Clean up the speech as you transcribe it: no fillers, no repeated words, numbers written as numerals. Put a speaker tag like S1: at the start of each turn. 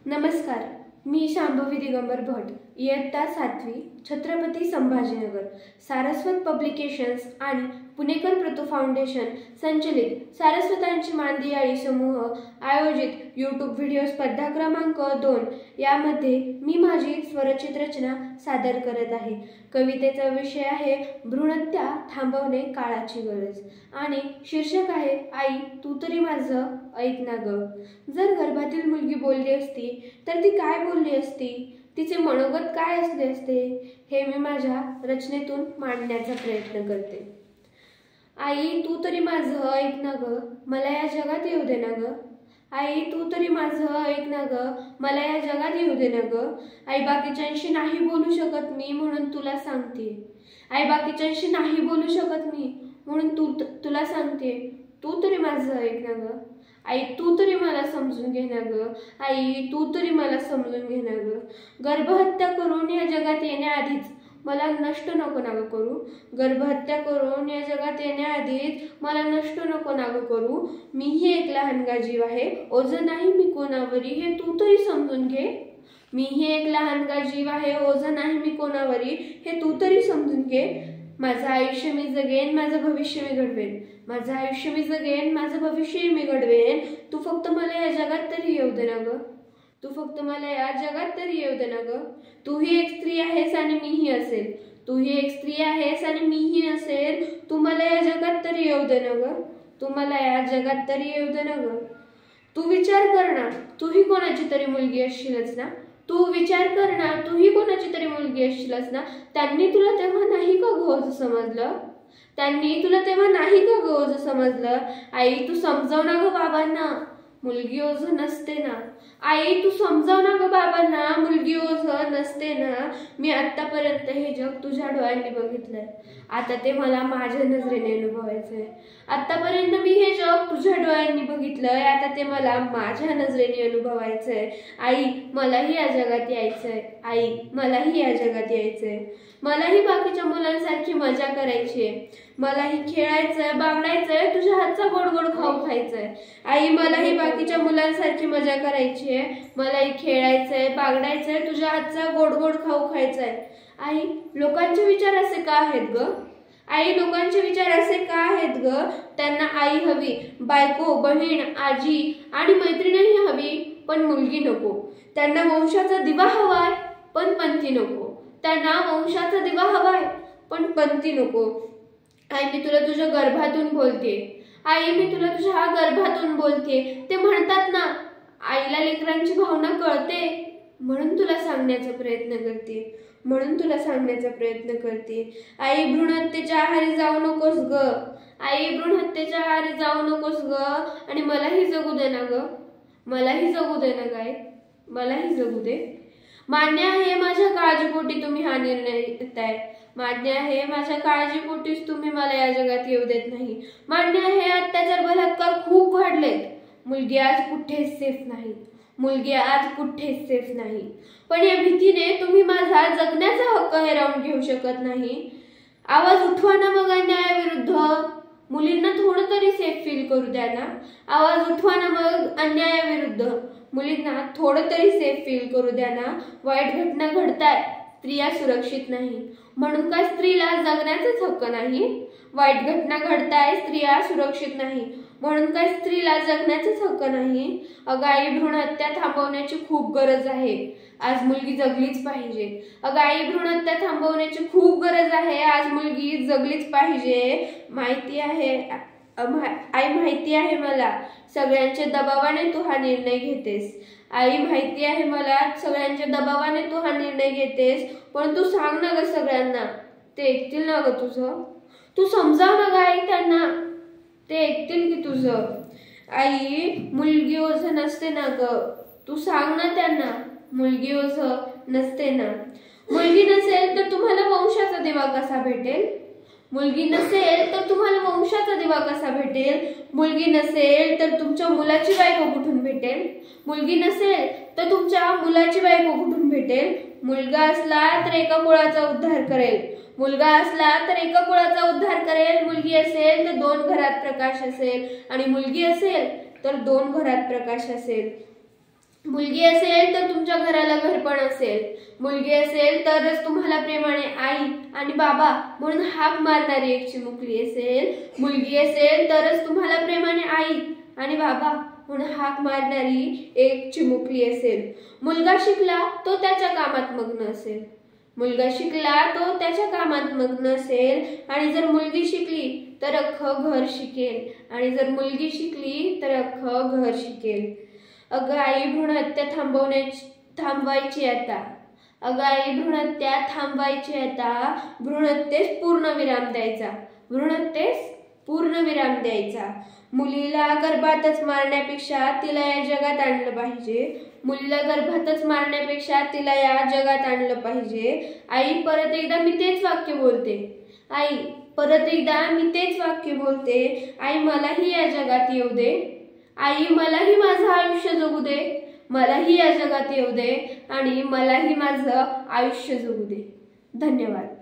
S1: नमस्कार, मी शांभवी दिगंबर भट, इयत्ता 7वी, छत्रपती संभाजीनगर, सारस्वत पब्लिकेशन्स आणि पुणेकर प्रतो फाउंडेशन संचलित सारस्वतांची मांदियाळी समूह आयोजित यूट्यूब व्हिडिओ स्पर्धा क्रमांक 2 यामध्ये मी माझी स्वरचित रचना सादर करत आहे। कवितेचा विषय आहे भ्रूणहत्या थांबवणे काळाची गरज आणि शीर्षक आहे आई तू तरी माझं ऐक ना ग। जर गर्भातील मुलगी बोलली असती तर ती काय बोलली असती, तिचे मनोगत काय असले असते, हे मी माझ्या रचनेतून मांडण्याचा प्रयत्न करते। आई तू तरी माझं ऐक ना ग, मला या जगात येऊ दे ना ग। आई तू तरी माझं ऐक ना ग, मला या जगात येऊ दे ना ग। आई बाकीच्यांशी नाही बोलू शकत मी म्हणून तुला सांगते। आई बाकीच्यांशी नाही बोलू शकत मी म्हणून तुला सांगते, तू तरी माझं ऐक ना ग। आई तू तरी मला समजून घे ना ग, आई तू तरी मला समजून घे ना ग। गर्भहत्या करून या जगात येण्याआधीच मला नष्ट नको ना ग करू। गर्भहत्या करून या जगात येण्याआधीच मला नष्ट नको ना ग करू। मीही एक लहानगा जीव आहे, ओझं नाही मी कोणावरी, हे तू तरी समजून घे। मीही एक लहानगा जीव आहे, ओझं नाही मी कोणावरी, हे तू तरी समजून घे। माझं आयुष्य मी जगेन, माझं भविष्य मी घडवेन। माझं आयुष्य मी जगेन, माझं भविष्य मी घडवेन। तू फक्त मला या जगात तरी येऊ दे ना ग, तू फक्त मला या जगात तरी येऊ दे ना ग। तूही एक स्त्री आहेस आणि मीही असेल, तूही एक स्त्री आहेस आणि मीही असेल। तू मला या जगात तरी येऊ दे ना ग, तू मला या जगात तरी येऊ दे ना ग। तू विचार कर ना, तूही कोणाची तरी मुलगी असशीलच ना। तू विचार कर ना, तूही कोणाची तरी मुलगी असशीलच ना। त्यांनी तुला तेव्हा नाही का गोज समजलं, त्यांनी तुला तेव्हा नाही का गोज समजलं। आई तू समजाव ना ग बाबांना, मुलगी ओझ नसते ना। आई तू समजाव ना ग बाबांना, मुलगी ओझ नसते ना। मी आतापर्यंत हे जग तुझ्या डोळ्यांनी बघितलंय, आता ते मला माझ्या नजरेने अनुभवायचंय। आतापर्यंत मी हे जग तुझ्या डोळ्यांनी बघितलंय, आता ते मला माझ्या नजरेने अनुभवायचंय। आई मलाही या जगात यायचंय, आई मलाही या जगात यायचंय। मलाही बाकीच्या मुलांसारखी मजा करायची आहे, मलाही खेळायचंय, बागडायचंय, तुझ्या हातचा गोड गोड खाऊ खायचंय। आई मलाही बाकीच्या मुलांसारखी मजा करायची आहे, मलाही खेळायचंय, बागडायचंय, तुझ्या हातचा गोड गोड खाऊ खायचंय। आई लोकांचे विचार असे का आहेत ग, आई लोकांचे विचार असे का आहेत ग। त्यांना आई हवी, बायको, बहीण, आजी आणि मैत्रीणही हवी, पण मुलगी नको। त्यांना वंशाचा दिवा हवाय, पण पंथी नको। त्यांना वंशाचा दिवा हवाय, पण पंथी नको। आई मी तुला तुझ्या गर्भातून बोलते, आई मी तुला तुझ्या गर्भातून बोलते। ते म्हणतात ना आईला लेकरांची भावना कळते, म्हणून तुला सांगण्याचा प्रयत्न करते, म्हणून तुला सांगण्याचा प्रयत्न करते। आई भ्रूणहत्येच्या आहारी जाऊ नकोस ग, आई भ्रूणहत्येच्या आहारी जाऊ नकोस ग, आणि मलाही जगू दे ना ग, मलाही जगू दे ना गाय, मलाही जगू दे। मान्य आहे माझ्या काळजीपोटी तुम्ही हा निर्णय घेताय, मान्य आहे माझ्या काळजीपोटीच तुम्ही मला या जगात येऊ देत नाही। मान्य आहे अत्याचार बलात्कार खूप वाढलेत, मुलगी आज कुठेच सेफ नाही, मुलगी आज कुठेच सेफ नाही। पण या भीतीने तुम्ही माझा जगण्याचा हक्क हिरावून घेऊ शकत नाही। आवाज उठवा ना मग अन्यायाविरुद्ध, मुलींना थोडं तरी सेफ फील करू द्या ना। आवाज उठवा ना मग अन्यायाविरुद्ध, मुलींना थोडं तरी सेफ फील करू द्या ना। वाईट घटना घडतायत, स्त्रिया सुरक्षित नाही म्हणून काय स्त्रीला जगण्याचाच हक्क नाही। वाईट घटना घडतायत, स्त्रिया सुरक्षित नाही म्हणून काय स्त्रीला जगण्याचाच हक्क नाही। अगं आई भ्रूणहत्या थांबवण्याची खूप गरज आहे, आज मुलगी जगलीच पाहिजे। अगं आई भ्रूणहत्या थांबवण्याची खूप गरज आहे, आज मुलगी जगलीच पाहिजे। माहिती आहे आई, माहिती आहे मला सगळ्यांच्या दबावाने तू हा निर्णय घेतेस। आई माहिती आहे मला सगळ्यांच्या दबावाने तू हा निर्णय घेतेस, पण तू सांग ना ग सगळ्यांना, ते ऐकतील ना ग तुझं। तू समजाव ना ग आई त्यांना, ते ऐकतील की तुझं। आई मुलगी ओझ नसते ना ग, तू सांग ना त्यांना, मुलगी ओझ नसते ना। मुलगी नसेल तर तुम्हाला वंशाचा दिवा कसा भेटेल, मुलगी नसेल तर तुम्हाला वंशाचा दिवा कसा भेटेल। मुलगी नसेल तर तुमच्या मुलाची बायको कुठून भेटेल, मुलगी नसेल तर तुमच्या मुलाची बायको कुठून भेटेल। मुलगा असला तर एका कुळाचा उद्धार करेल, मुलगा असला तर एका कुळाचा उद्धार करेल। मुलगी असेल तर 2 घरात प्रकाश असेल, आणि मुलगी असेल तर 2 घरात प्रकाश असेल। मुलगी असेल तर तुमच्या घराला घरपण असेल. मुलगी असेल तरच तुम्हाला प्रेमाने आई आणि बाबा म्हणून हाक मारणारी एक चिमुकली असेल. मुलगी असेल तरच तुम्हाला प्रेमाने आई आणि बाबा म्हणून हाक मारणारी एक चिमुकली असेल. मुलगा शिकला तो त्याच्या कामात मग्न असेल. मुलगा शिकला तो त्याच्या कामात मग्न असेल. आणि जर मुलगी शिकली तर अख्खं घर शिकेल. आणि जर मुलगी शिकली तर अख्खं घर शिकेल. अगं आई, भ्रूणहत्या थांबवायची आता. अगं आई, भ्रूणहत्या थांबवायची आता. भ्रूणहत्येस पूर्णविराम द्यायचा. भ्रूणहत्येस पूर्णविराम द्यायचा. मुलीला गर्भातच मारण्यापेक्षा तिला या जगात आणलं पाहिजे. मुलीला गर्भातच मारण्यापेक्षा तिला या जगात आणलं पाहिजे. आई, परत एकदा मी तेच वाक्य बोलते. आई, परत एकदा मी तेच वाक्य बोलते. आई, मलाही या जगात येऊ दे. आई, मलाही माझं आयुष्य जगू दे. मलाही या जगात येऊ दे आणि मलाही माझं आयुष्य जगू दे. धन्यवाद.